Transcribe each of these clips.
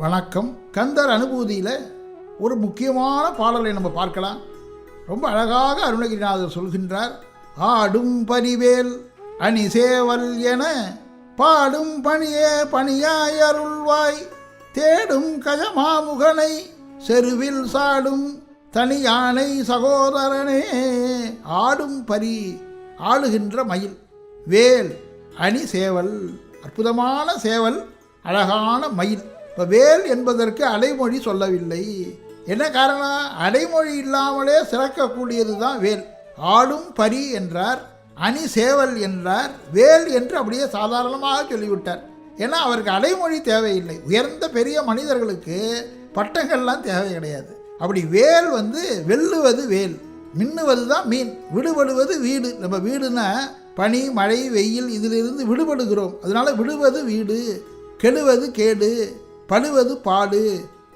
வணக்கம். கந்தர் அனுபூதியில் ஒரு முக்கியமான பாடலை நம்ம பார்க்கலாம். ரொம்ப அழகாக அருணகிரிநாதர் சொல்கின்றார். ஆடும் பரிவேல் அணி சேவல் என பாடும் பணியே பணியாய் அருள்வாய், தேடும் கஜமாமுகனை செருவில் சாடும் தனி யானை சகோதரனே. ஆடும் பரி, ஆளுகின்ற மயில், வேல் அணி சேவல், அற்புதமான சேவல், அழகான மயில். இப்போ வேல் என்பதற்கு அடைமொழி சொல்லவில்லை. என்ன காரணம்? அடைமொழி இல்லாமலே சிறக்கக்கூடியது தான் வேல். ஆடும் பரி என்றார், அணி சேவல் என்றார், வேல் என்று அப்படியே சாதாரணமாக சொல்லிவிட்டார். ஏன்னா அவருக்கு அடைமொழி தேவையில்லை. உயர்ந்த பெரிய மனிதர்களுக்கு பட்டங்கள்லாம் தேவை கிடையாது. அப்படி வேல் வெல்லுவது வேல், மின்னுவது தான் மீன், விடுபடுவது வீடு. நம்ம வீடுனா பனி மழை வெயில் இதிலிருந்து விடுபடுகிறோம். அதனால விடுவது வீடு, கெடுவது கேடு, படுவது பாடு,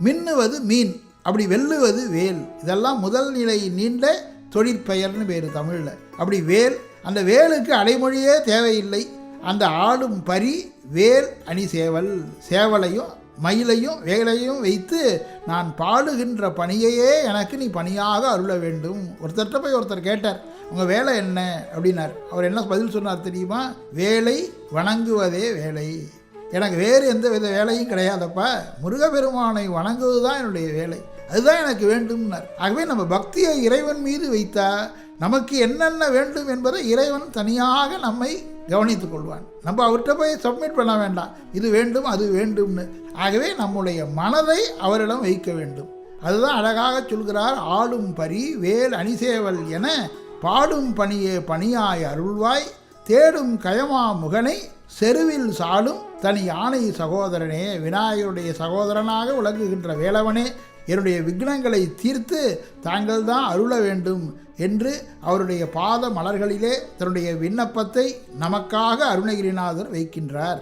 மின்னுவது மீன், அப்படி வெல்லுவது வேல். இதெல்லாம் முதல் நிலை நீண்ட தொழிற்பெயர்னு பேர் தமிழில். அப்படி வேல், அந்த வேலுக்கு அடைமொழியே தேவையில்லை. அந்த ஆடும் பரி வேல் அணி சேவல், சேவலையும் மயிலையும் வேலையும் வைத்து நான் பாடுகின்ற பணியையே எனக்கு நீ பணியாக அருள வேண்டும். ஒருத்தர்கிட்ட போய் ஒருத்தர் கேட்டார், உங்கள் வேலை என்ன அப்படின்னார். அவர் என்ன பதில் சொன்னார் தெரியுமா? வேலை வணங்குவதே வேலை, எனக்கு வேறு எந்த வித வேலையும் கிடையாதப்பா, முருகப்பெருமானை வணங்குவது தான் என்னுடைய வேலை, அதுதான் எனக்கு வேண்டும்னார். ஆகவே நம்ம பக்தியை இறைவன் மீது வைத்தா நமக்கு என்னென்ன வேண்டும் என்பதை இறைவன் தனியாக நம்மை கவனித்துக் கொள்வான். நம்ம அவர்கிட்ட போய் சப்மிட் பண்ண வேண்டாம், இது வேண்டும் அது வேண்டும்னு. ஆகவே நம்முடைய மனதை அவரிடம் வைக்க வேண்டும். அதுதான் அழகாக சொல்கிறார். ஆடும் பரி வேல் அணிசேவல் என பாடும் பணியே பணியாய் அருள்வாய், தேடும் கயமா முகனை செருவில் சாடும் தனி யானை சகோதரனே. விநாயகருடைய சகோதரனாக விளங்குகின்ற வேலவனே, என்னுடைய விக்னங்களை தீர்த்து தாங்கள் தான் அருள வேண்டும் என்று அவருடைய பாத மலர்களிலே தன்னுடைய விண்ணப்பத்தை நமக்காக அருணகிரிநாதர் வைக்கின்றார்.